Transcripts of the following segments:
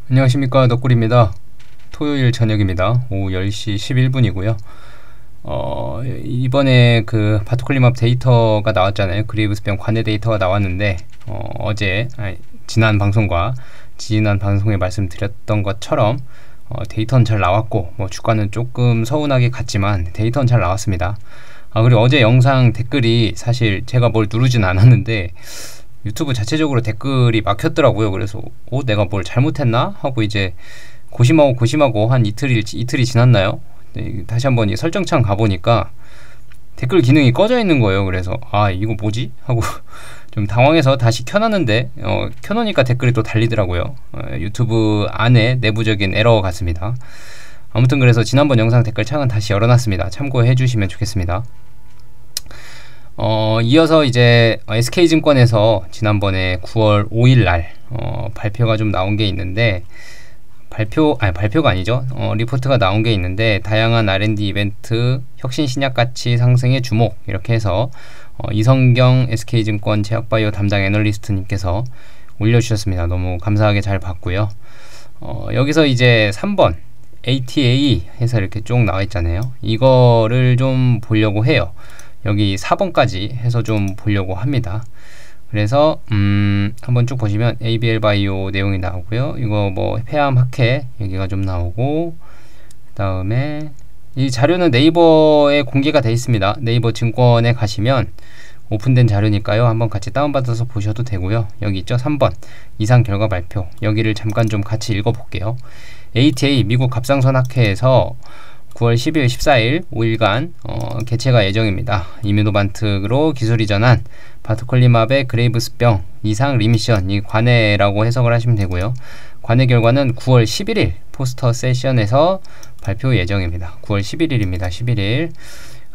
안녕하십니까, 덕꿀입니다. 토요일 저녁입니다. 오후 10시 11분이고요. 이번에 그 바토클리맙 데이터가 나왔잖아요. 그레이브스병 관내 데이터가 나왔는데 지난 방송에 말씀드렸던 것처럼 데이터는 잘 나왔고 주가는 조금 서운하게 갔지만 데이터는 잘 나왔습니다. 그리고 어제 영상 댓글이 사실 제가 뭘 누르진 않았는데 유튜브 자체적으로 댓글이 막혔더라고요. 그래서 내가 뭘 잘못했나 하고 이제 고심하고 한 이틀이 지났나요? 네, 다시 한번 이 설정창 가보니까 댓글 기능이 꺼져 있는 거예요. 그래서 이거 뭐지? 하고 좀 당황해서 다시 켜놨는데 켜놓으니까 댓글이 또 달리더라고요. 유튜브 안에 내부적인 에러 같습니다. 아무튼 그래서 지난번 영상 댓글창은 다시 열어놨습니다. 참고해 주시면 좋겠습니다. 이어서 이제 SK증권에서 지난번에 9월 5일 날 발표가 좀 나온 게 있는데 발표가 아니죠. 리포트가 나온 게 있는데 다양한 R&D 이벤트, 혁신 신약 가치 상승에 주목 이렇게 해서 이성경 SK증권 제약바이오 담당 애널리스트님께서 올려주셨습니다. 너무 감사하게 잘 봤고요. 여기서 이제 3번 ATA 해서 이렇게 쭉 나와 있잖아요. 이거를 좀 보려고 해요. 여기 4번까지 해서 좀 보려고 합니다. 그래서 한번 쭉 보시면 ABL 바이오 내용이 나오고요. 이거 폐암 학회 얘기가 좀 나오고, 그 다음에 이 자료는 네이버에 공개가 되어 있습니다. 네이버 증권에 가시면 오픈된 자료니까요. 한번 같이 다운받아서 보셔도 되고요. 여기 있죠. 3번 이상 결과 발표. 여기를 잠깐 좀 같이 읽어볼게요. ATA 미국 갑상선 학회에서 9월 10일, 14일 5일간 개최가 예정입니다. 이뮤노반트로 기술 이전한 바토클리맙의 그레이브스병 이상 리미션, 이 관해라고 해석을 하시면 되고요. 관해 결과는 9월 11일 포스터 세션에서 발표 예정입니다. 9월 11일입니다. 11일.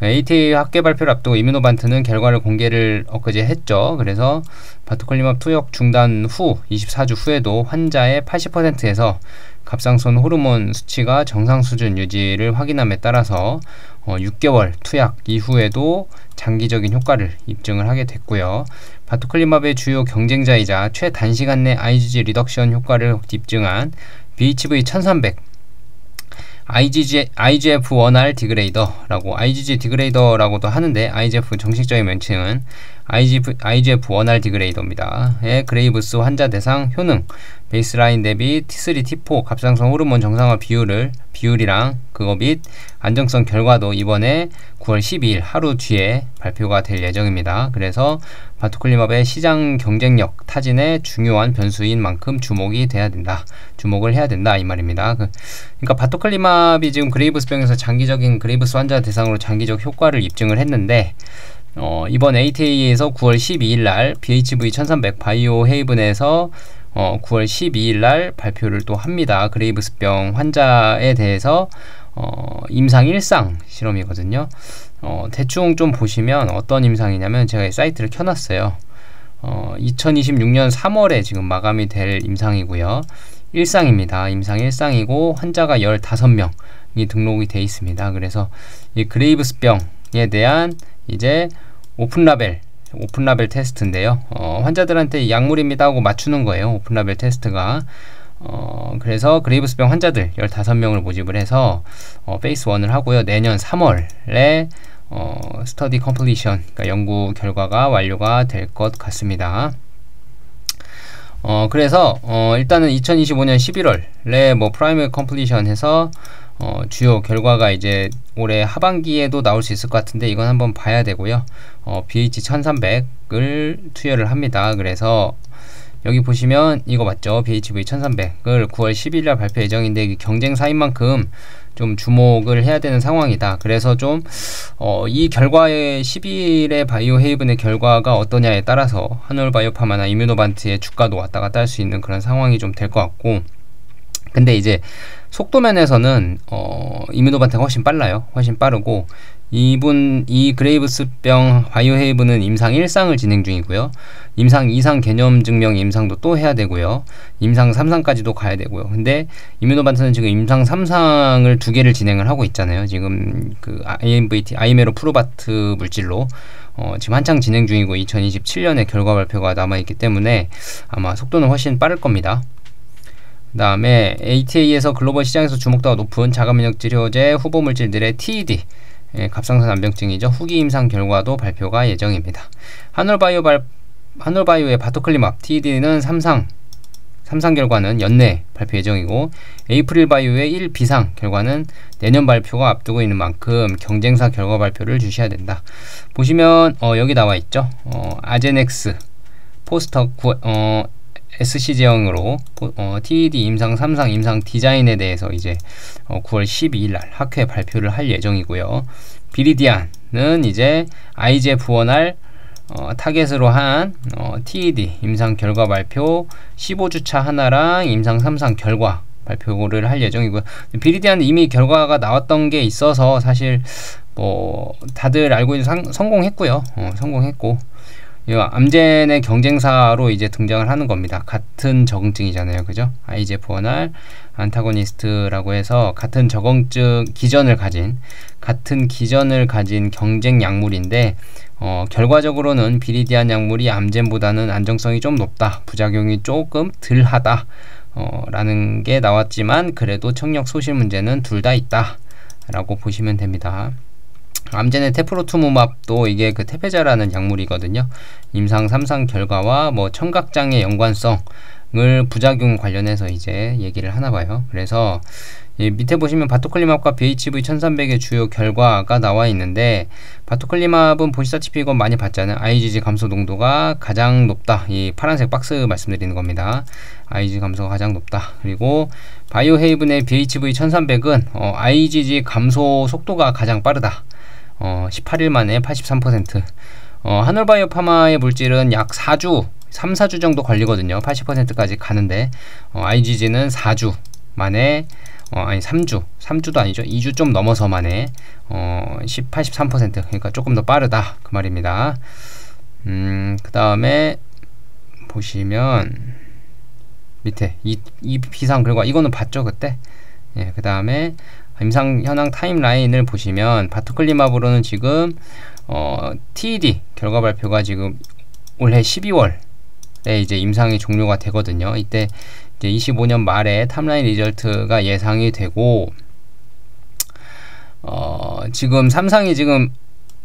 ATA 학계 발표를 앞두고 이뮤노반트는 결과를 공개를 엊그제 했죠. 그래서 바토클리맙 투약 중단 후 24주 후에도 환자의 80%에서 갑상선 호르몬 수치가 정상 수준 유지를 확인함에 따라서 6개월 투약 이후에도 장기적인 효과를 입증을 하게 됐고요. 바토클리맙의 주요 경쟁자이자 최단시간 내 IgG 리덕션 효과를 입증한 BHV-1300 IGF-1R 디그레이더라고, IgG 디그레이더라고도 하는데 IGF 정식적인 명칭은 IGF-1R 디그레이더입니다. 그레이브스 환자 대상 효능, 베이스라인 대비 T3, T4 갑상선 호르몬 정상화 비율이랑 그거 및 안정성 결과도 이번에 9월 12일 하루 뒤에 발표가 될 예정입니다. 그래서 바토클리맙의 시장 경쟁력 타진의 중요한 변수인 만큼 주목을 해야 된다 이 말입니다. 그러니까 바토클리맙이 지금 그레이브스병에서 그레이브스 환자 대상으로 장기적 효과를 입증을 했는데 이번 ATA에서 9월 12일 날 BHV-1300 바이오 헤이븐에서 9월 12일 날 발표를 또 합니다. 그레이브스병 환자에 대해서 임상 1상 실험이거든요. 대충 좀 보시면 어떤 임상이냐면 제가 이 사이트를 켜놨어요. 2026년 3월에 지금 마감이 될 임상이고요. 1상입니다. 임상 1상이고 환자가 15명이 등록이 돼 있습니다. 그래서 이 그레이브스병에 대한 이제 오픈라벨 테스트인데요. 환자들한테 약물입니다 하고 맞추는 거예요. 오픈라벨 테스트가. 그래서 그레이브스병 환자들 15명을 모집을 해서 페이스 1을 하고요. 내년 3월에 스터디 컴플리션, 그러니까 연구 결과가 완료가 될 것 같습니다. 그래서 일단은 2025년 11월에 프라이머리 컴플리션 해서 주요 결과가 이제 올해 하반기에도 나올 수 있을 것 같은데 이건 한번 봐야 되고요. BH1300을 투여를 합니다. 그래서 여기 보시면 이거 맞죠? BHV-1300을 9월 10일날 발표 예정인데 경쟁사인 만큼 좀 주목을 해야 되는 상황이다. 그래서 좀 이 결과의 12일의 바이오 헤이븐의 결과가 어떠냐에 따라서 한올바이오파마나 이뮤노반트의 주가도 왔다 갔다 할 수 있는 그런 상황이 좀 될 것 같고, 근데 이제 속도 면에서는 이뮤노반트가 훨씬 빨라요. 훨씬 빠르고 이 그레이브스병 바이오헤이븐은 임상 1상을 진행 중이고요. 임상 2상 개념 증명 임상도 또 해야 되고요. 임상 3상까지도 가야 되고요. 근데 이뮤노반트는 지금 임상 3상을 2개를 진행을 하고 있잖아요. 지금 그 아이메로 프루바트 물질로 지금 한창 진행 중이고 2027년에 결과 발표가 남아있기 때문에 아마 속도는 훨씬 빠를 겁니다. 그 다음에 ATA에서 글로벌 시장에서 주목도가 높은 자가면역 치료제 후보 물질들의 TED 갑상선 암병증이죠. 후기 임상 결과도 발표가 예정입니다. 한올바이오의 바토클리맙 TED는 3상 결과는 연내 발표 예정이고, 에이프릴바이오의 1비상 결과는 내년 발표가 앞두고 있는 만큼 경쟁사 결과 발표를 주셔야 된다. 보시면 여기 나와 있죠. 아제넥스 포스터 SC 제형으로 TED 임상 3상 임상 디자인에 대해서 이제 9월 12일 날 학회 발표를 할 예정이고요. 비리디안은 이제 IGF-1R 타겟으로 한 TED 임상 결과 발표 15주차 하나랑 임상 3상 결과 발표를 할 예정이고요. 비리디안은 이미 결과가 나왔던 게 있어서 사실 뭐 다들 알고 있는 성공했고요. 성공했고, 암젠의 경쟁사로 이제 등장을 하는 겁니다. 같은 적응증이잖아요, 그죠? IGF-1R 안타고니스트라고 해서 같은 적응증 기전을 가진 경쟁 약물인데, 결과적으로는 비리디안 약물이 암젠보다는 안정성이 좀 높다, 부작용이 조금 덜하다 라는 게 나왔지만, 그래도 청력 소실 문제는 둘 다 있다 라고 보시면 됩니다. 암젠의 테프로투무맙도 이게 그 테페자라는 약물이거든요. 임상 3상 결과와 뭐 청각장애 연관성을 부작용 관련해서 이제 얘기를 하나 봐요. 그래서 밑에 보시면 바토클리맙과 BHV 1300의 주요 결과가 나와 있는데, 바토클리맙은 보시다시피 이건 많이 봤잖아요. IgG 감소 농도가 가장 높다. 이 파란색 박스 말씀드리는 겁니다. IgG 감소가 가장 높다. 그리고 바이오헤이븐의 BHV 1300은 IgG 감소 속도가 가장 빠르다. 18일 만에 83%. 한올바이오 파마의 물질은 약 4주, 3-4주 정도 걸리거든요. 80%까지 가는데, IgG는 4주 만에, 아니 3주도 아니죠. 2주 좀 넘어서 만에 83%, 그러니까 조금 더 빠르다 그 말입니다. 그 다음에 보시면 밑에 이 비상 결과 이거는 봤죠 그때. 예, 그 다음에 임상 현황 타임라인을 보시면 바토클리맙으로는 지금 TED 결과 발표가 지금 올해 12월에 이제 임상이 종료가 되거든요. 이때 이제 25년 말에 탑라인 리절트가 예상이 되고, 지금 3상이 지금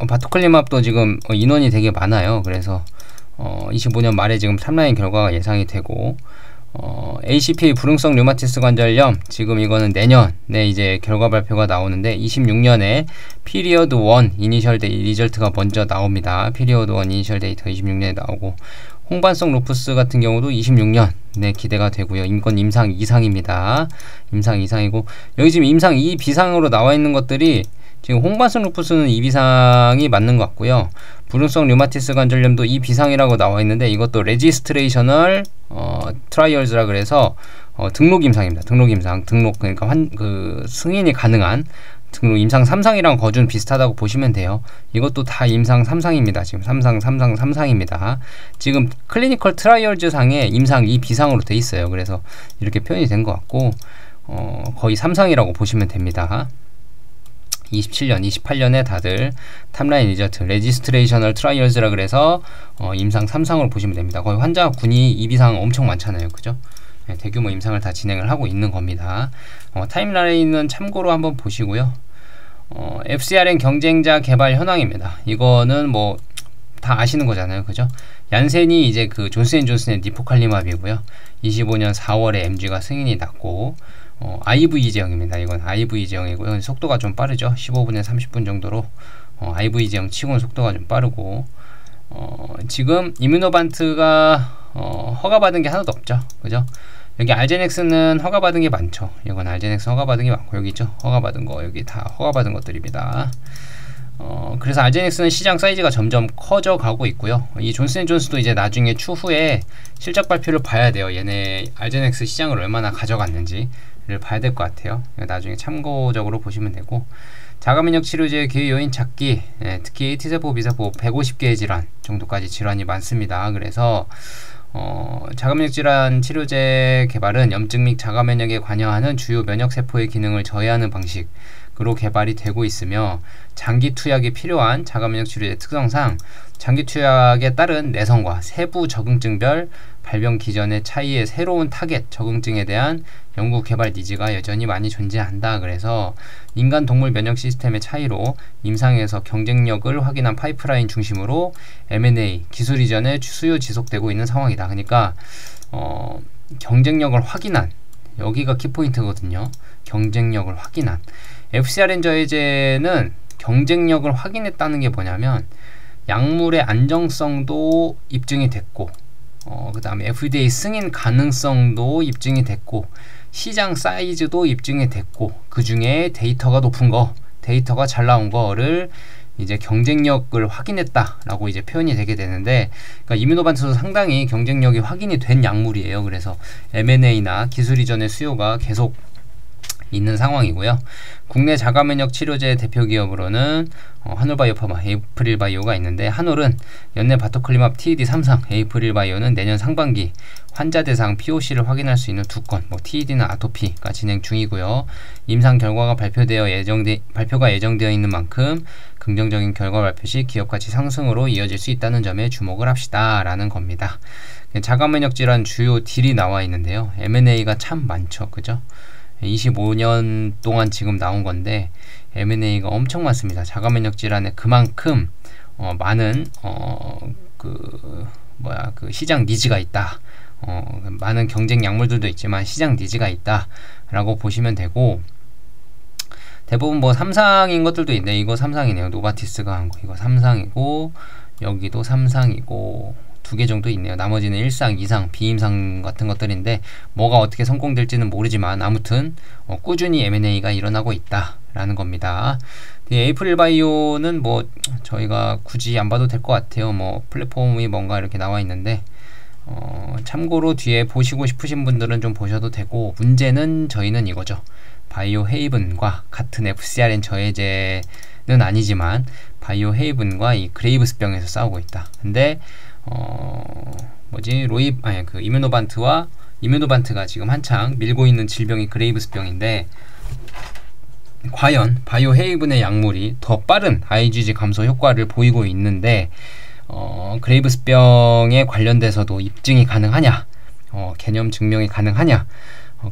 바토클리맙도 지금 인원이 되게 많아요. 그래서 25년 말에 지금 탑라인 결과가 예상이 되고, ACPA 불응성 류마티스 관절염 지금 이거는 내년에 이제 결과 발표가 나오는데, 26년에 피리어드 1 이니셜 데이 리절트가 먼저 나옵니다. 피리어드 1 이니셜 데이터 26년에 나오고, 홍반성 루푸스 같은 경우도 26년에 기대가 되고요. 이건 임상 2상입니다. 임상 2상이고, 여기 지금 임상 2 비상으로 나와 있는 것들이 지금 홍반성 루푸스는 2비상이 맞는 것 같고요. 불응성 류마티스 관절염도 2비상이라고 나와 있는데, 이것도 레지스트레이셔널 트라이얼즈라 그래서 등록 임상입니다. 등록 임상, 그러니까 승인이 가능한 등록 임상 3상이랑 거준 비슷하다고 보시면 돼요. 이것도 다 임상 3상입니다. 지금 3상입니다. 지금 클리니컬 트라이얼즈 상에 임상 2비상으로 돼 있어요. 그래서 이렇게 표현이 된 것 같고, 거의 3상이라고 보시면 됩니다. 27년, 28년에 다들 탑라인 리저트, 레지스트레이셔널 트라이얼즈라 그래서 임상 3상으로 보시면 됩니다. 거의 환자 군이 2비상 엄청 많잖아요. 그죠? 네, 대규모 임상을 다 진행을 하고 있는 겁니다. 타임라인은 참고로 한번 보시고요. FcRn 경쟁자 개발 현황입니다. 이거는 뭐 다 아시는 거잖아요. 그죠? 얀센이 이제 그 존스앤존슨의 니포칼리맙이고요. 25년 4월에 MG가 승인이 났고, IV 제형입니다. 이건 IV 제형이고요. 속도가 좀 빠르죠. 15분에 30분 정도로 IV 제형 치고는 속도가 좀 빠르고, 지금 이뮤노반트가 허가받은 게 하나도 없죠. 그죠? 여기 알제넥스는 허가받은 게 많죠. 이건 알제넥스 허가받은 게 많고, 여기 있죠. 허가받은 거, 여기 다 허가받은 것들입니다. 그래서 알제넥스는 시장 사이즈가 점점 커져 가고 있고요. 이 존슨앤존슨도 이제 나중에 추후에 실적 발표를 봐야 돼요. 얘네 알제넥스 시장을 얼마나 가져갔는지를 봐야 될 것 같아요. 나중에 참고적으로 보시면 되고, 자가면역 치료제의 기회 요인 찾기, 특히 T세포, B세포 150개의 질환 정도까지 질환이 많습니다. 그래서 자가면역 질환 치료제 개발은 염증 및 자가면역에 관여하는 주요 면역세포의 기능을 저해하는 방식으로 개발이 되고 있으며, 장기 투약이 필요한 자가면역 치료제 특성상 장기 투약에 따른 내성과 세부 적응증별 발병 기전의 차이의 새로운 타겟 적응증에 대한 연구 개발 니즈가 여전히 많이 존재한다. 그래서 인간 동물 면역 시스템의 차이로 임상에서 경쟁력을 확인한 파이프라인 중심으로 M&A 기술 이전에 수요 지속되고 있는 상황이다. 그러니까 경쟁력을 확인한, 여기가 키포인트거든요. 경쟁력을 확인한. FcRn 저해제는 경쟁력을 확인했다는 게 뭐냐면 약물의 안정성도 입증이 됐고, 그 다음에 FDA 승인 가능성도 입증이 됐고, 시장 사이즈도 입증이 됐고, 그 중에 데이터가 높은 거, 데이터가 잘 나온 거를 이제 경쟁력을 확인했다라고 이제 표현이 되게 되는데, 그러니까 이뮤노반트도 상당히 경쟁력이 확인이 된 약물이에요. 그래서 M&A나 기술 이전의 수요가 계속 있는 상황이고요. 국내 자가면역 치료제 대표 기업으로는 한올바이오파마, 에이프릴바이오가 있는데, 한올은 연내 바토클리맙 TED3상, 에이프릴바이오는 내년 상반기 환자 대상 POC를 확인할 수 있는 2건, TED는 아토피가 진행 중이고요. 임상 결과가 발표가 예정되어 있는 만큼 긍정적인 결과 발표 시 기업 가치 상승으로 이어질 수 있다는 점에 주목을 합시다 라는 겁니다. 자가면역 질환 주요 딜이 나와 있는데요. M&A가 참 많죠. 그죠? 25년 동안 지금 나온 건데 M&A가 엄청 많습니다. 자가면역 질환에 그만큼 많은 그 시장 니즈가 있다. 많은 경쟁 약물들도 있지만 시장 니즈가 있다 라고 보시면 되고, 대부분 3상인 것들도 있네. 이거 3상이네요. 노바티스가 한 거 이거 3상이고, 여기도 3상이고, 2개 정도 있네요. 나머지는 1상, 2상, 비임상 같은 것들인데 뭐가 어떻게 성공될지는 모르지만 아무튼 꾸준히 M&A가 일어나고 있다 라는 겁니다. 에이프릴바이오는 저희가 굳이 안 봐도 될 것 같아요. 플랫폼이 뭔가 이렇게 나와 있는데 참고로 뒤에 보시고 싶으신 분들은 좀 보셔도 되고, 문제는 저희는 이거죠. 바이오 헤이븐과 같은 FcRn 저해제는 아니지만 바이오 헤이븐과 이 그레이브스병에서 싸우고 있다. 근데 이뮤노반트가 지금 한창 밀고 있는 질병이 그레이브스병인데, 과연 바이오 헤이븐의 약물이 더 빠른 IgG 감소 효과를 보이고 있는데 그레이브스병에 관련돼서도 입증이 가능하냐, 개념 증명이 가능하냐.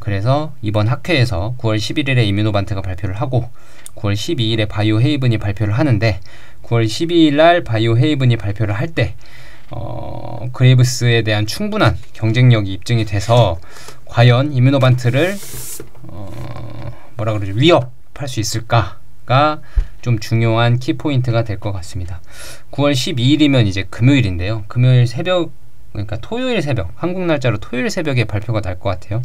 그래서 이번 학회에서 9월 11일에 이뮤노반트가 발표를 하고 9월 12일에 바이오 헤이븐이 발표를 하는데, 9월 12일 날 바이오 헤이븐이 발표를 할 때 그레이브스에 대한 충분한 경쟁력이 입증이 돼서 과연 이뮤노반트를 위협할 수 있을까가 좀 중요한 키포인트가 될 것 같습니다. 9월 12일이면 이제 금요일인데요. 금요일 새벽, 그러니까 토요일 새벽, 한국 날짜로 토요일 새벽에 발표가 날 것 같아요.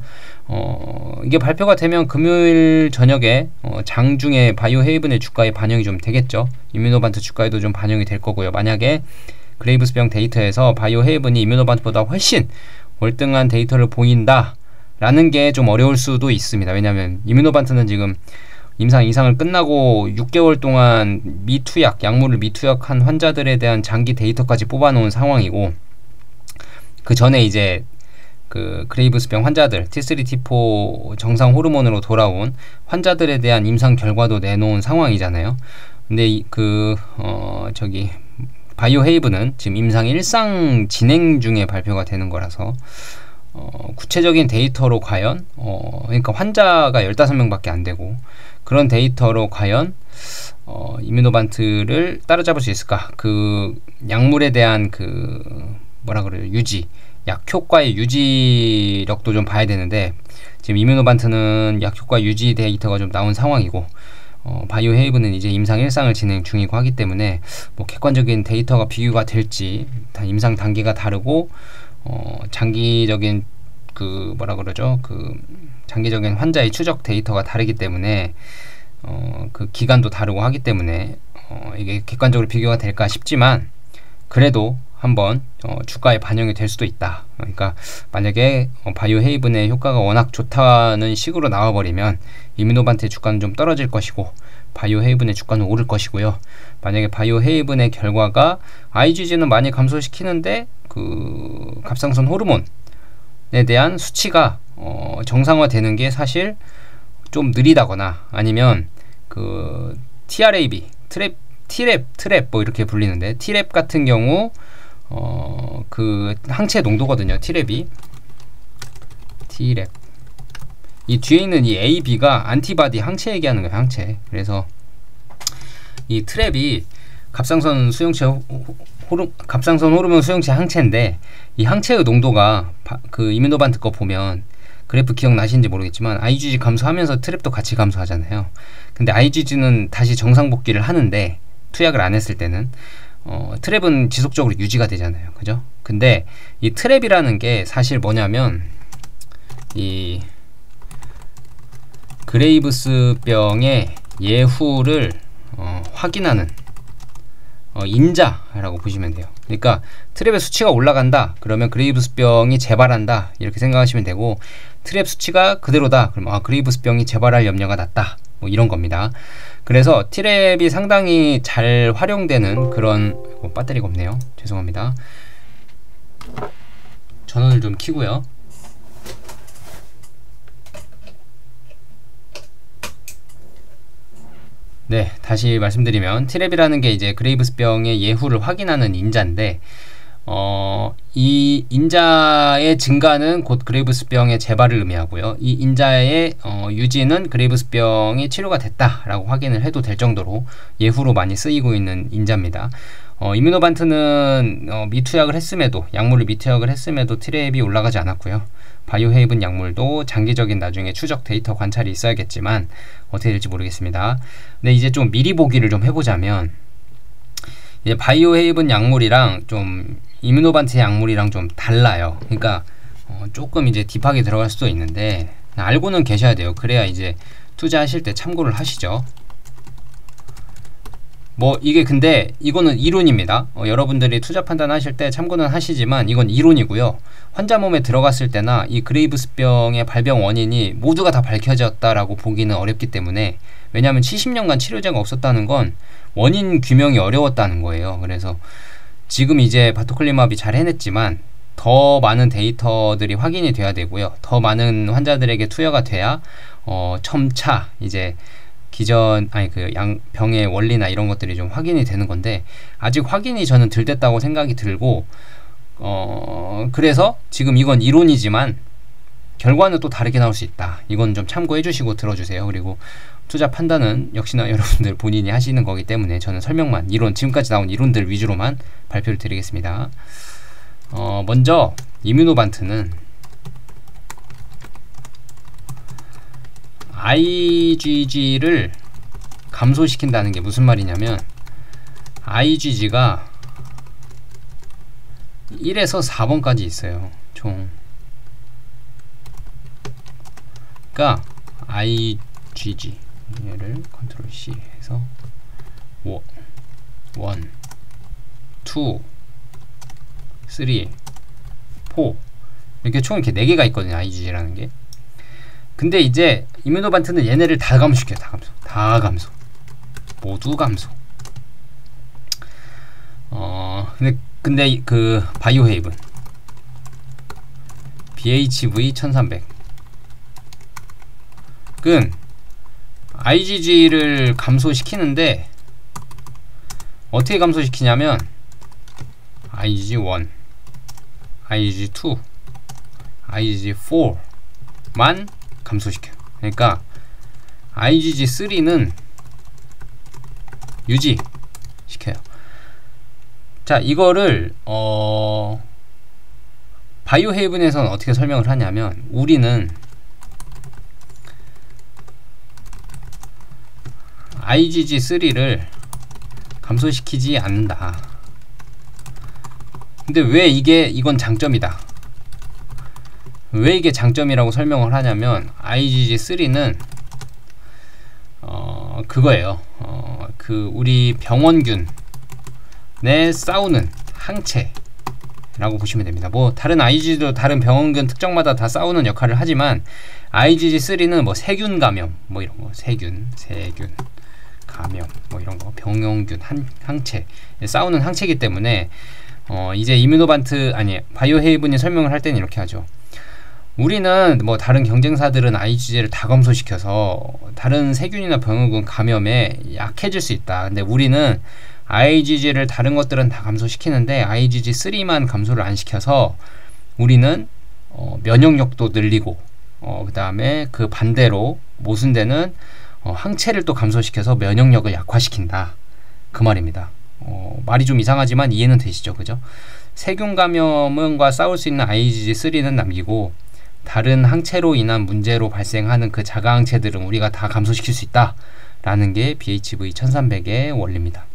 이게 발표가 되면 금요일 저녁에 장중에 바이오 헤이븐의 주가에 반영이 좀 되겠죠. 이뮤노반트 주가에도 좀 반영이 될 거고요. 만약에 그레이브스병 데이터에서 바이오 헤이븐이 이뮤노반트보다 훨씬 월등한 데이터를 보인다 라는 게 좀 어려울 수도 있습니다. 왜냐하면 이뮤노반트는 지금 임상 이상을 끝나고 6개월 동안 약물을 미투약한 환자들에 대한 장기 데이터까지 뽑아놓은 상황이고, 그 전에 이제 그 그레이브스병 환자들 T3, T4 정상 호르몬으로 돌아온 환자들에 대한 임상 결과도 내놓은 상황이잖아요. 근데 바이오 헤이븐은 지금 임상 1상 진행 중에 발표가 되는 거라서 구체적인 데이터로 과연 그러니까 환자가 15명밖에 안 되고, 그런 데이터로 과연 이뮤노반트를 따라잡을 수 있을까? 그 약물에 대한 유지, 약효과의 유지력도 좀 봐야 되는데, 지금 이뮤노반트는 약효과 유지 데이터가 좀 나온 상황이고, 바이오 헤이븐은 이제 임상 1상을 진행 중이고 하기 때문에 객관적인 데이터가 비교가 될지, 임상 단계가 다르고 장기적인 장기적인 환자의 추적 데이터가 다르기 때문에 그 기간도 다르고 하기 때문에 이게 객관적으로 비교가 될까 싶지만, 그래도 한번 주가에 반영이 될 수도 있다. 그러니까 만약에 바이오 헤이븐의 효과가 워낙 좋다는 식으로 나와버리면 이뮤노반트의 주가는 좀 떨어질 것이고 바이오 헤이븐의 주가는 오를 것이고요. 만약에 바이오 헤이븐의 결과가 IgG는 많이 감소시키는데 그 갑상선 호르몬에 대한 수치가 정상화되는 게 사실 좀 느리다거나, 아니면 TRAB, 트랩 이렇게 불리는데, 트랩 같은 경우 그 항체 농도거든요. T랩이. T랩. 이 뒤에 있는 이 A, B가 안티바디 항체 얘기하는 거예요. 항체. 그래서 이 트랩이 갑상선 호르몬 수용체 항체인데, 이 항체의 농도가 그 이뮤노반트 거 보면 그래프 기억나시는지 모르겠지만 IgG 감소하면서 트랩도 같이 감소하잖아요. 근데 IgG는 다시 정상 복귀를 하는데, 투약을 안 했을 때는 트랩은 지속적으로 유지가 되잖아요. 그죠? 근데 이 트랩이라는 게 사실 뭐냐면, 이 그레이브스병의 예후를 확인하는 인자라고 보시면 돼요. 그러니까 트랩의 수치가 올라간다 그러면 그레이브스병이 재발한다 이렇게 생각하시면 되고, 트랩 수치가 그대로다 그러면 그레이브스병이 재발할 염려가 낮다 뭐 이런 겁니다. 그래서 트랩이 상당히 잘 활용되는 그런 배터리가 없네요. 죄송합니다. 전원을 좀 켜고요. 네, 다시 말씀드리면 트랩이라는 게 이제 그레이브스병의 예후를 확인하는 인자인데, 이 인자의 증가는 곧 그레이브스병의 재발을 의미하고요. 이 인자의 유지는 그레이브스병이 치료가 됐다라고 확인을 해도 될 정도로 예후로 많이 쓰이고 있는 인자입니다. 이뮤노반트는 미투약을 했음에도, 약물을 미투약을 했음에도 트랩이 올라가지 않았고요. 바이오헤이븐 약물도 장기적인 나중에 추적 데이터 관찰이 있어야겠지만 어떻게 될지 모르겠습니다. 근데 이제 좀 미리 보기를 좀 해보자면, 이제 바이오헤이븐 약물이랑 좀 이뮤노반트 약물이랑 좀 달라요. 그러니까 조금 이제 딥하게 들어갈 수도 있는데 알고는 계셔야 돼요. 그래야 이제 투자하실 때 참고를 하시죠. 뭐 이게 근데 이거는 이론입니다. 여러분들이 투자 판단하실 때 참고는 하시지만 이건 이론이고요. 환자 몸에 들어갔을 때나 이 그레이브스병의 발병 원인이 모두가 다 밝혀졌다라고 보기는 어렵기 때문에, 왜냐하면 70년간 치료제가 없었다는 건 원인 규명이 어려웠다는 거예요. 그래서 지금 이제 바토클리마비 잘 해냈지만 더 많은 데이터들이 확인이 돼야 되고요. 더 많은 환자들에게 투여가 돼야 첨차 이제 기전 병의 원리나 이런 것들이 좀 확인이 되는 건데, 아직 확인이 저는 덜 됐다고 생각이 들고, 그래서 지금 이건 이론이지만 결과는 또 다르게 나올 수 있다. 이건 좀 참고해 주시고 들어주세요. 그리고 투자 판단은 역시나 여러분들 본인이 하시는 거기 때문에 저는 설명만, 이론, 지금까지 나온 이론들 위주로만 발표를 드리겠습니다. 먼저 이뮤노반트는 IgG를 감소시킨다는 게 무슨 말이냐면, IgG가 1에서 4번까지 있어요. 총. 그러니까 IgG 얘를 컨트롤 C 해서 1, 2, 3, 4 이렇게 총 이렇게 4개가 있거든요. IgG라는 게. 근데 이제 이뮤노반트는 얘네를 다 감소시켜요. 다 감소. 모두 감소. 근데 그 바이오헤이븐 BHV 1300 은 IgG를 감소시키는데 어떻게 감소시키냐면 IgG1, IgG2, IgG4만 감소시켜요. 그러니까 IgG3는 유지시켜요. 자, 이거를 바이오헤이븐에서는 어떻게 설명을 하냐면, 우리는 IgG3를 감소시키지 않는다. 근데 왜 이건 장점이다. 왜 이게 장점이라고 설명을 하냐면, IgG3는 그거예요. 그 우리 병원균에 싸우는 항체라고 보시면 됩니다. 뭐 다른 IgG도 다른 병원균 특정마다 다 싸우는 역할을 하지만, IgG3는 뭐 세균 감염 뭐 이런 거, 세균 감염 뭐 이런 거, 병원균 항체 싸우는 항체이기 때문에 이제 이뮤노반트 바이오헤이븐이 설명을 할 때는 이렇게 하죠. 우리는 뭐 다른 경쟁사들은 IgG를 다 감소시켜서 다른 세균이나 병원균 감염에 약해질 수 있다. 근데 우리는 IgG를 다른 것들은 다 감소시키는데 IgG3만 감소를 안 시켜서 우리는 면역력도 늘리고 그 다음에 그 반대로 모순되는 항체를 또 감소시켜서 면역력을 약화시킨다. 그 말입니다. 말이 좀 이상하지만 이해는 되시죠? 그죠? 세균 감염과 싸울 수 있는 IgG3는 남기고 다른 항체로 인한 문제로 발생하는 그 자가 항체들은 우리가 다 감소시킬 수 있다 라는 게 BHV 1300의 원리입니다.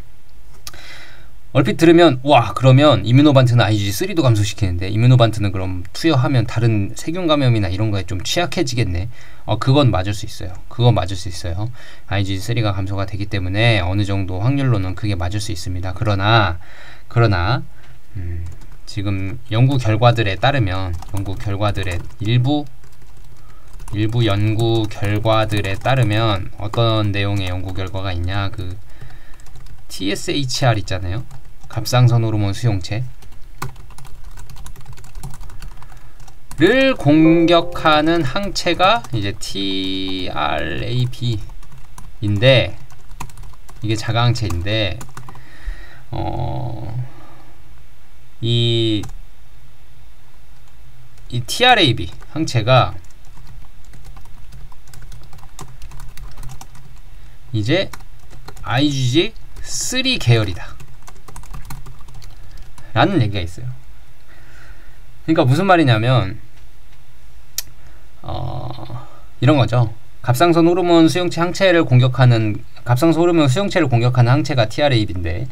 얼핏 들으면 와 그러면 이뮤노반트는 IgG3도 감소시키는데 이뮤노반트는 그럼 투여하면 다른 세균 감염이나 이런 거에 좀 취약해지겠네. 그건 맞을 수 있어요. 그건 맞을 수 있어요. IgG3가 감소가 되기 때문에 어느 정도 확률로는 그게 맞을 수 있습니다. 그러나 지금 연구 결과들에 따르면 일부 연구 결과들에 따르면 어떤 내용의 연구 결과가 있냐, 그 TSHR 있잖아요. 갑상선 호르몬 수용체를 공격하는 항체가 이제 TRAB인데 이게 자가항체인데 이 TRAB 항체가 이제 IgG3 계열이다 라는 얘기가 있어요. 그러니까 무슨 말이냐면 이런 거죠. 갑상선 호르몬 수용체를 공격하는 항체가 TRAB인데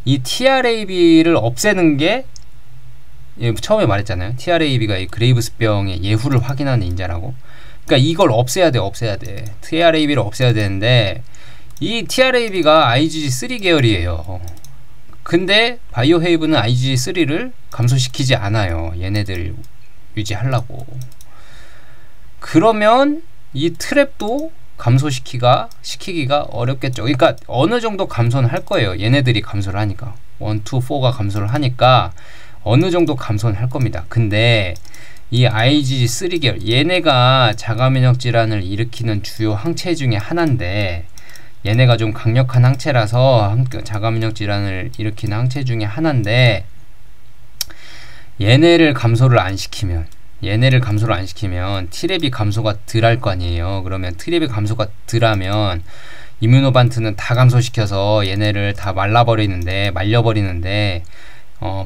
이 TRAB를 없애는 게 처음에 말했잖아요. TRAB가 이 그레이브스병의 예후를 확인하는 인자라고. 그러니까 이걸 없애야 돼. TRAB를 없애야 되는데 이 TRAB가 IgG3 계열이에요. 근데 바이오헤이브는 IgG3를 감소시키지 않아요. 얘네들 유지하려고. 그러면 이 트랩도 감소시키기가 어렵겠죠. 그러니까 어느 정도 감소는 할 거예요. 얘네들이 감소를 하니까 1, 2, 4가 감소를 하니까 어느 정도 감소는 할 겁니다. 근데 이 IgG3 계열 얘네가 자가면역 질환을 일으키는 주요 항체 중에 하나인데 얘네가 좀 강력한 항체라서 자가면역 질환을 일으키는 항체 중에 하나인데 얘네를 감소를 안 시키면 T랩이 감소가 덜 할 거 아니에요. 그러면 T랩이 감소가 덜 하면 이뮤노반트는 다 감소시켜서 얘네를 다 말려버리는데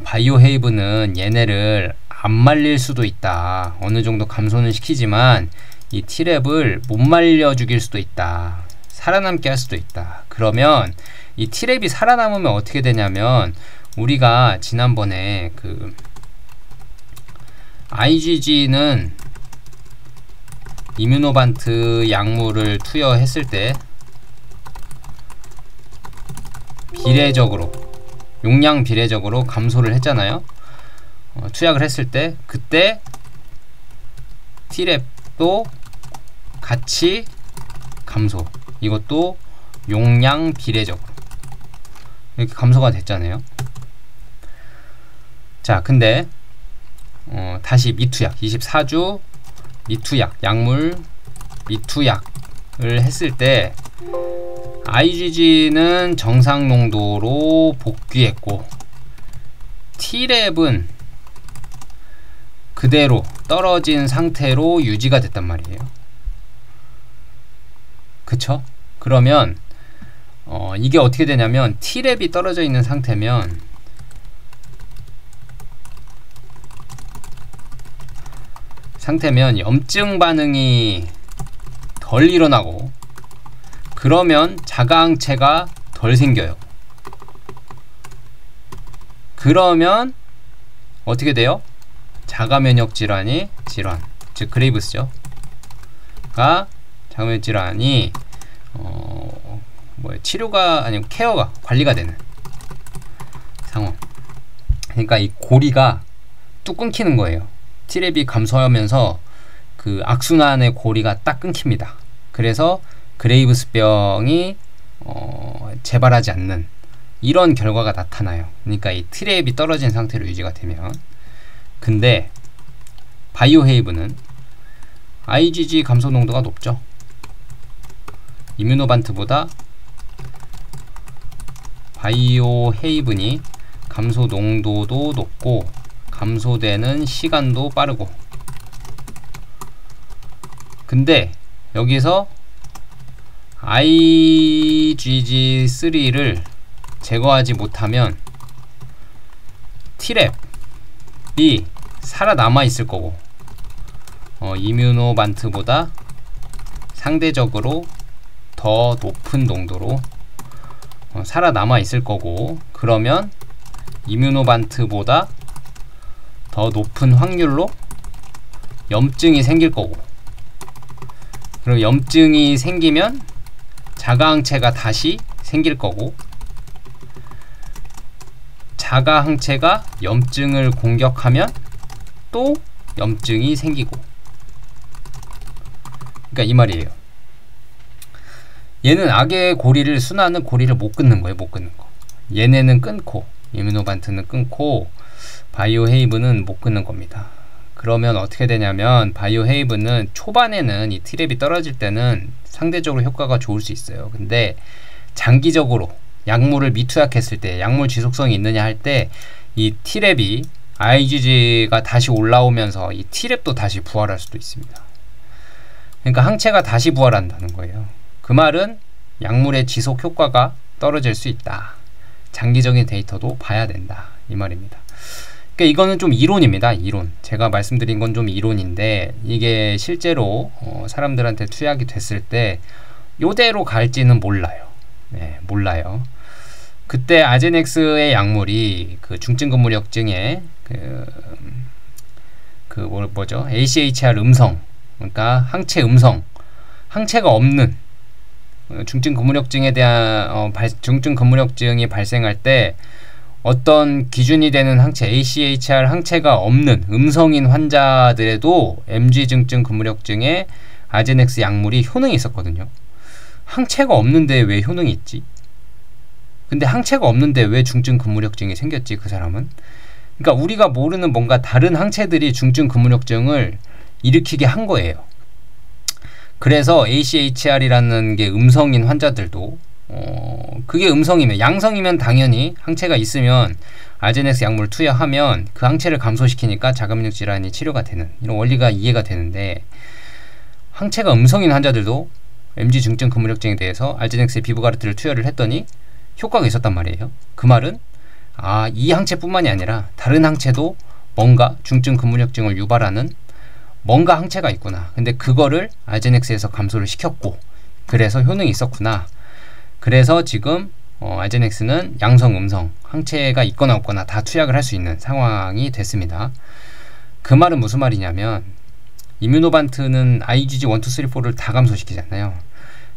바이오헤이브는 얘네를 안 말릴 수도 있다. 어느 정도 감소는 시키지만 이 T랩을 못 말려 죽일 수도 있다. 살아남게 할 수도 있다. 그러면 이 T랩이 살아남으면 어떻게 되냐면 우리가 지난번에 그 IgG는 이뮤노반트 약물을 투여했을 때 용량 비례적으로 감소를 했잖아요. 투약을 했을 때 그때 T랩도 같이 감소, 이것도 용량 비례적으로 이렇게 감소가 됐잖아요. 자, 근데 다시 미투약 24주 약물 미투약을 했을 때 IgG는 정상 농도로 복귀했고 T랩은 그대로 떨어진 상태로 유지가 됐단 말이에요. 그쵸? 그러면 이게 어떻게 되냐면 T랩이 떨어져 있는 상태면 염증 반응이 덜 일어나고 그러면 자가항체가 덜 생겨요. 그러면 어떻게 돼요? 자가면역 질환, 즉 그레이브스죠. 자가면역 질환이 치료가 아니고 케어가 관리가 되는 상황. 그러니까 이 고리가 뚝 끊기는 거예요. T랩이 감소하면서 그 악순환의 고리가 딱 끊깁니다. 그래서 그레이브스병이 재발하지 않는 이런 결과가 나타나요. 그러니까 이 T랩이 떨어진 상태로 유지가 되면. 근데 바이오헤이브는 IgG 감소 농도가 높죠. 이뮤노반트보다 바이오 헤이븐이 감소 농도도 높고 감소되는 시간도 빠르고. 근데 여기서 IgG3를 제거하지 못하면 T랩이 살아남아 있을 거고, 이뮤노반트보다 상대적으로 더 높은 농도로 살아남아 있을 거고, 그러면 이뮤노반트보다 더 높은 확률로 염증이 생길 거고, 그럼 염증이 생기면 자가항체가 다시 생길 거고, 자가항체가 염증을 공격하면 또 염증이 생기고. 그러니까 이 말이에요. 얘는 악의 고리를, 순환은 고리를 못 끊는 거예요. 못 끊는 거. 얘네는 끊고, 이뮤노반트는 끊고, 바이오 헤이븐은 못 끊는 겁니다. 그러면 어떻게 되냐면, 바이오 헤이븐은 초반에는 이 T랩이 떨어질 때는 상대적으로 효과가 좋을 수 있어요. 근데 장기적으로 약물을 미투약했을 때, 약물 지속성이 있느냐 할 때, 이 T랩이, IgG가 다시 올라오면서 이 T랩도 다시 부활할 수도 있습니다. 그러니까 항체가 다시 부활한다는 거예요. 그 말은 약물의 지속 효과가 떨어질 수 있다. 장기적인 데이터도 봐야 된다. 이 말입니다. 그러니까 이거는 좀 이론입니다. 이론. 제가 말씀드린 건 좀 이론인데, 이게 실제로 사람들한테 투약이 됐을 때 요대로 갈지는 몰라요. 네, 몰라요. 그때 아제넥스의 약물이 그 중증 근무력증에 뭐죠? AChR 음성, 그러니까 항체 음성, 항체가 없는 중증 근무력증에 대한 중증 근무력증이 발생할 때 어떤 기준이 되는 항체, AChR 항체가 없는 음성인 환자들에도 MG 중증 근무력증에 아제넥스 약물이 효능이 있었거든요. 항체가 없는데 왜 효능이 있지? 근데 항체가 없는데 왜 중증 근무력증이 생겼지, 그 사람은? 그러니까 우리가 모르는 뭔가 다른 항체들이 중증 근무력증을 일으키게 한 거예요. 그래서 AChR이라는 게 음성인 환자들도 그게 음성이면, 양성이면 당연히 항체가 있으면 아제넥스 약물 투여하면 그 항체를 감소시키니까 자가면역 질환이 치료가 되는, 이런 원리가 이해가 되는데, 항체가 음성인 환자들도 MG 중증 근무력증에 대해서 아제넥스의 비브가르트를 투여를 했더니 효과가 있었단 말이에요. 그 말은 이 항체뿐만이 아니라 다른 항체도 뭔가 중증 근무력증을 유발하는 뭔가 항체가 있구나. 근데 그거를 아제넥스에서 감소를 시켰고, 그래서 효능이 있었구나. 그래서 지금 아제넥스는 양성, 음성 항체가 있거나 없거나 다 투약을 할 수 있는 상황이 됐습니다. 그 말은 무슨 말이냐면, 이뮤노반트는 IgG 1, 2, 3, 4를 다 감소시키잖아요.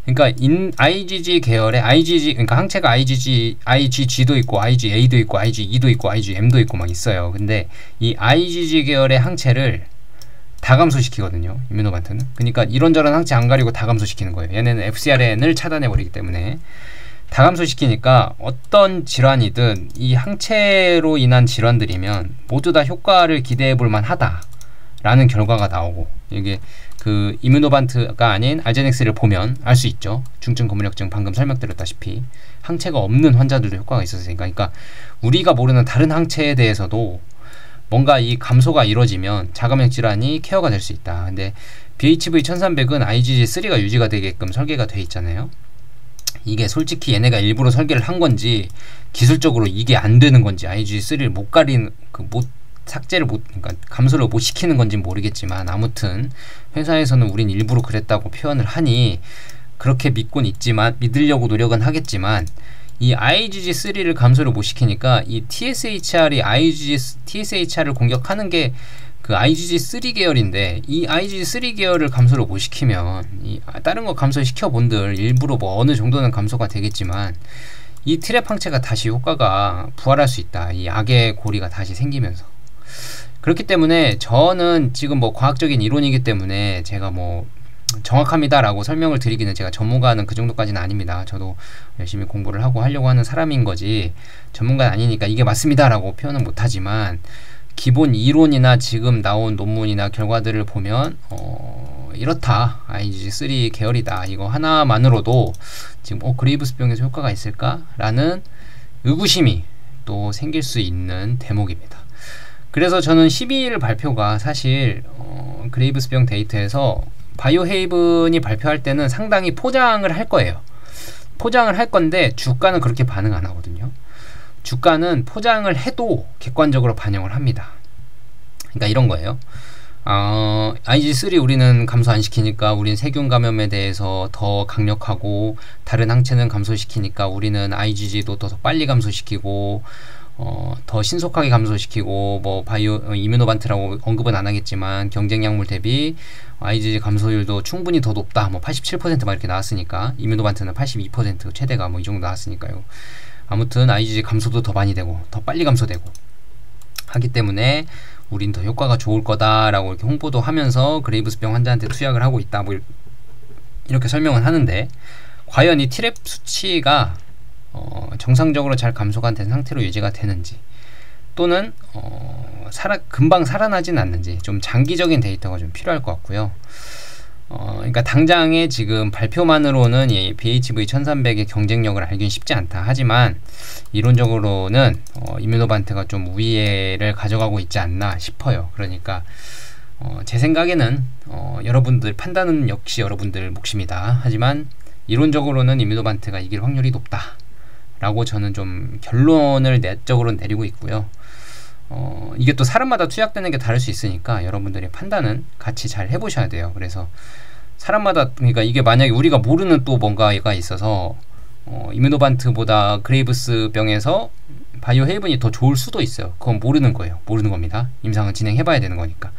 그러니까 IgG 계열의 그러니까 항체가 IgG도 있고 IgA도 있고 IgE도 있고 IgM도 있고 막 있어요. 근데 이 IgG 계열의 항체를 다 감소시키거든요, 이뮤노반트는. 그러니까 이런저런 항체 안 가리고 다 감소시키는 거예요. 얘네는 FcRn을 차단해버리기 때문에 다 감소시키니까 어떤 질환이든 이 항체로 인한 질환들이면 모두 다 효과를 기대해 볼 만하다라는 결과가 나오고, 이게 그 이뮤노반트가 아닌 아제넥스를 보면 알 수 있죠. 중증 근무력증 방금 설명드렸다시피 항체가 없는 환자들도 효과가 있었으니까. 그러니까 우리가 모르는 다른 항체에 대해서도 뭔가 이 감소가 이루어지면 자가면역 질환이 케어가 될 수 있다. 근데 BHV 1300은 IgG3가 유지가 되게끔 설계가 돼 있잖아요. 이게 솔직히 얘네가 일부러 설계를 한 건지 기술적으로 이게 안 되는 건지, IgG3를 못 가리는 삭제를 그러니까 감소를 못 시키는 건지 모르겠지만, 아무튼 회사에서는 우린 일부러 그랬다고 표현을 하니 그렇게 믿곤 있지만, 믿으려고 노력은 하겠지만, 이 IgG3를 감소를 못 시키니까 이 TSHR이 TSHR을 공격하는 게 그 IgG3 계열인데, 이 IgG3 계열을 감소를 못 시키면 이 다른 거 감소시켜 본들 일부러 뭐 어느 정도는 감소가 되겠지만 이 트랩 항체가 다시 효과가 부활할 수 있다. 이 악의 고리가 다시 생기면서. 그렇기 때문에 저는 지금 뭐 과학적인 이론이기 때문에 제가 뭐 정확합니다라고 설명을 드리기는, 제가 전문가는 그 정도까지는 아닙니다. 저도 열심히 공부를 하고 하려고 하는 사람인 거지 전문가는 아니니까 이게 맞습니다라고 표현은 못하지만, 기본 이론이나 지금 나온 논문이나 결과들을 보면 이렇다. IgG3 계열이다. 이거 하나만으로도 지금 그레이브스병에서 효과가 있을까? 라는 의구심이 또 생길 수 있는 대목입니다. 그래서 저는 12일 발표가 사실 그레이브스병 데이터에서 바이오헤이븐이 발표할 때는 상당히 포장을 할 거예요. 포장을 할 건데 주가는 그렇게 반응 안 하거든요. 주가는 포장을 해도 객관적으로 반영을 합니다. 그러니까 이런 거예요. IG3 우리는 감소 안 시키니까 우린 세균 감염에 대해서 더 강력하고, 다른 항체는 감소시키니까 우리는 IgG도 더 빨리 감소시키고 더 신속하게 감소시키고, 뭐 바이오 이뮤노반트라고 언급은 안 하겠지만 경쟁 약물 대비 IgG 감소율도 충분히 더 높다, 뭐 87% 막 이렇게 나왔으니까, 이뮤노반트는 82% 최대가 뭐 이 정도 나왔으니까요. 아무튼 IgG 감소도 더 많이 되고 더 빨리 감소되고 하기 때문에 우린 더 효과가 좋을 거다라고 이렇게 홍보도 하면서 그레이브스병 환자한테 투약을 하고 있다, 뭐 이렇게 설명은 하는데, 과연 이 T랩 수치가 정상적으로 잘 감소가 된 상태로 유지가 되는지, 또는 금방 살아나진 않는지, 좀 장기적인 데이터가 좀 필요할 것 같고요. 그러니까 당장에 지금 발표만으로는 이 BHV 1300의 경쟁력을 알기는 쉽지 않다. 하지만 이론적으로는 이뮤노반트가 좀 우위를 가져가고 있지 않나 싶어요. 그러니까 제 생각에는 여러분들 판단은 역시 여러분들 몫입니다. 하지만 이론적으로는 이뮤노반트가 이길 확률이 높다 라고 저는 좀 결론을 내적으로 내리고 있고요. 이게 또 사람마다 투약되는 게 다를 수 있으니까 여러분들의 판단은 같이 잘 해보셔야 돼요. 그래서 사람마다, 그러니까 이게 만약에 우리가 모르는 또 뭔가가 있어서 이뮤노반트보다 그레이브스병에서 바이오헤이븐이 더 좋을 수도 있어요. 그건 모르는 거예요. 모르는 겁니다. 임상은 진행해봐야 되는 거니까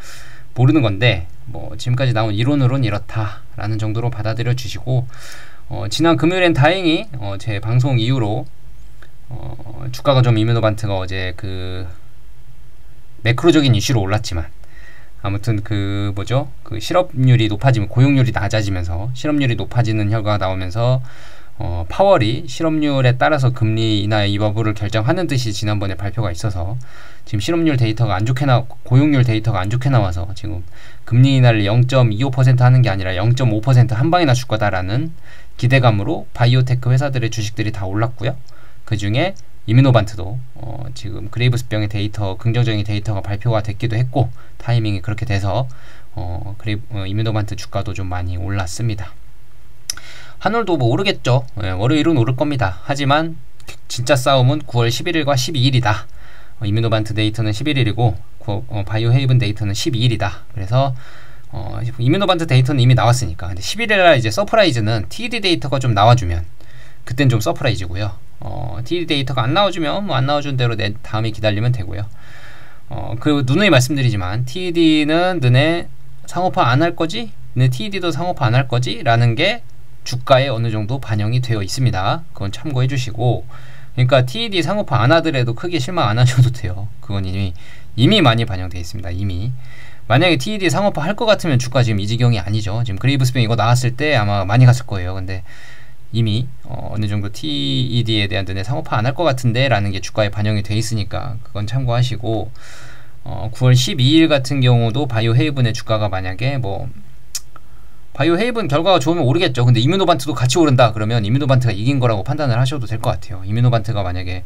모르는 건데, 뭐 지금까지 나온 이론으로는 이렇다라는 정도로 받아들여 주시고, 지난 금요일엔 다행히 제 방송 이후로 주가가 좀 이뮤노반트가 어제 그 매크로적인 이슈로 올랐지만, 아무튼 그 실업률이 높아지면 고용률이 낮아지면서 실업률이 높아지는 결과가 나오면서 파월이 실업률에 따라서 금리 인하 여부를 결정하는 듯이 지난번에 발표가 있어서 지금 실업률 데이터가 안 좋게 고용률 데이터가 안 좋게 나와서 지금 금리 인하를 0.25% 하는 게 아니라 0.5% 한 방에 낮출 거다라는 기대감으로 바이오테크 회사들의 주식들이 다 올랐고요. 그 중에 이뮤노반트도 지금 그레이브스병의 데이터, 긍정적인 데이터가 발표가 됐기도 했고, 타이밍이 그렇게 돼서 이뮤노반트 주가도 좀 많이 올랐습니다. 한올도 뭐 오르겠죠. 월요일은 오를 겁니다. 하지만 진짜 싸움은 9월 11일과 12일이다. 이뮤노반트 데이터는 11일이고 바이오헤이븐 데이터는 12일이다. 그래서 이뮤노반트 데이터는 이미 나왔으니까, 근데 11일날 이제 서프라이즈는 TED 데이터가 좀 나와주면 그땐 좀 서프라이즈고요. TED 데이터가 안 나와주면 뭐 안 나와준 대로 다음에 기다리면 되고요. 그 누누이 말씀드리지만 TED는 너네 상호파 안 할 거지? 너네 TED도 상호파 안 할 거지? 라는 게 주가에 어느 정도 반영이 되어 있습니다. 그건 참고해 주시고, 그러니까 TED 상호파 안 하더라도 크게 실망 안 하셔도 돼요. 그건 이미 많이 반영되어 있습니다. 이미. 만약에 TED 상호파 할 것 같으면 주가 지금 이 지경이 아니죠. 지금 그레이브스병 이거 나왔을 때 아마 많이 갔을 거예요. 근데 이미 어느 정도 TED에 대한 너네 상호파 안 할 것 같은데 라는 게 주가에 반영이 돼 있으니까 그건 참고하시고, 9월 12일 같은 경우도 바이오헤이븐의 주가가 만약에 뭐 바이오헤이븐 결과가 좋으면 오르겠죠. 근데 이뮤노반트도 같이 오른다 그러면 이뮤노반트가 이긴 거라고 판단을 하셔도 될 것 같아요. 이뮤노반트가 만약에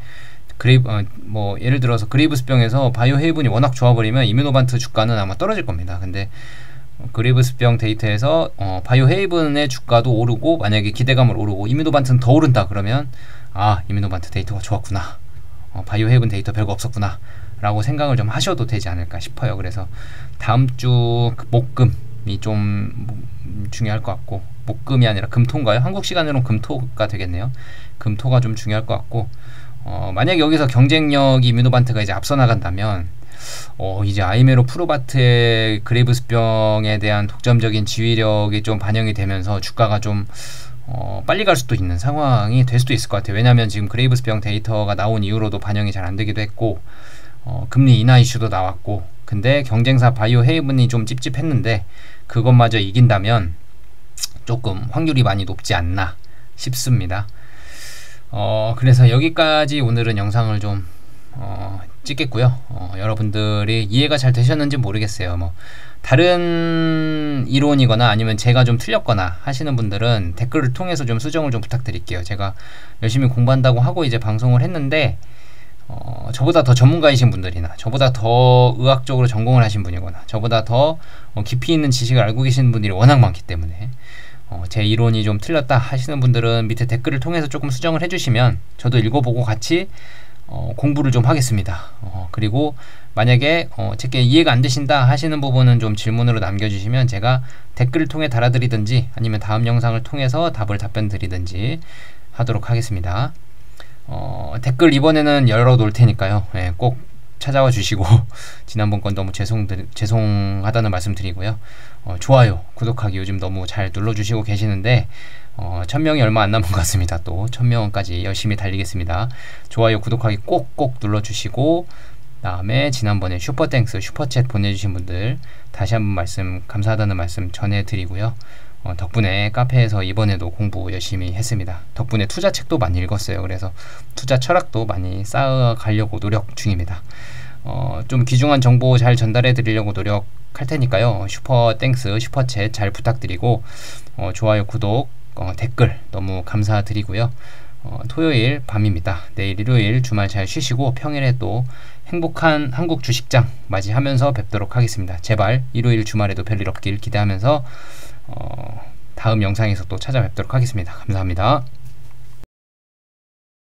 뭐 예를 들어서 그레이브스병에서 바이오헤이븐이 워낙 좋아버리면 이뮤노반트 주가는 아마 떨어질 겁니다. 근데 그레이브스병 데이터에서 바이오헤이븐의 주가도 오르고, 만약에 기대감을 오르고 이뮤노반트는 더 오른다 그러면 이뮤노반트 데이터가 좋았구나, 바이오헤이븐 데이터 별거 없었구나 라고 생각을 좀 하셔도 되지 않을까 싶어요. 그래서 다음 주 목금이 좀 중요할 것 같고, 목금이 아니라 금토인가요? 한국 시간으로는 금토가 되겠네요. 금토가 좀 중요할 것 같고, 만약에 여기서 경쟁력이 이뮤노반트가 이제 앞서 나간다면 이제 아이메로 프루바트의 그레이브스병에 대한 독점적인 지휘력이 좀 반영이 되면서 주가가 좀 빨리 갈 수도 있는 상황이 될 수도 있을 것 같아요. 왜냐하면 지금 그레이브스병 데이터가 나온 이후로도 반영이 잘 안 되기도 했고, 금리 인하 이슈도 나왔고, 근데 경쟁사 바이오헤이븐이 좀 찝찝했는데 그것마저 이긴다면 조금 확률이 많이 높지 않나 싶습니다. 그래서 여기까지 오늘은 영상을 좀 찍겠고요. 여러분들이 이해가 잘 되셨는지 모르겠어요. 뭐 다른 이론이거나 아니면 제가 좀 틀렸거나 하시는 분들은 댓글을 통해서 좀 수정을 좀 부탁드릴게요. 제가 열심히 공부한다고 하고 이제 방송을 했는데 저보다 더 전문가이신 분들이나 저보다 더 의학적으로 전공을 하신 분이거나 저보다 더 깊이 있는 지식을 알고 계시는 분들이 워낙 많기 때문에 제 이론이 좀 틀렸다 하시는 분들은 밑에 댓글을 통해서 조금 수정을 해주시면 저도 읽어보고 같이 공부를 좀 하겠습니다. 그리고 만약에 제게 이해가 안 되신다 하시는 부분은 좀 질문으로 남겨주시면 제가 댓글을 통해 달아드리든지 아니면 다음 영상을 통해서 답변 드리든지 하도록 하겠습니다. 댓글 이번에는 열어놓을 테니까요. 예, 꼭 찾아와 주시고 지난번 건 너무 죄송하다는 말씀 드리고요. 좋아요, 구독하기 요즘 너무 잘 눌러주시고 계시는데 1000명이 얼마 안 남은 것 같습니다. 또 1000명까지 열심히 달리겠습니다. 좋아요, 구독하기 꼭꼭 눌러주시고 다음에 지난번에 슈퍼땡스, 슈퍼챗 보내주신 분들 다시 한번 감사하다는 말씀 전해드리고요. 덕분에 카페에서 이번에도 공부 열심히 했습니다. 덕분에 투자책도 많이 읽었어요. 그래서 투자 철학도 많이 쌓아가려고 노력 중입니다. 좀 귀중한 정보 잘 전달해 드리려고 노력할 테니까요. 슈퍼땡스, 슈퍼챗 잘 부탁드리고 좋아요, 구독, 댓글 너무 감사드리고요. 토요일 밤입니다. 내일 일요일 주말 잘 쉬시고 평일에 또 행복한 한국 주식장 맞이하면서 뵙도록 하겠습니다. 제발 일요일 주말에도 별일 없길 기대하면서 다음 영상에서 또 찾아뵙도록 하겠습니다. 감사합니다.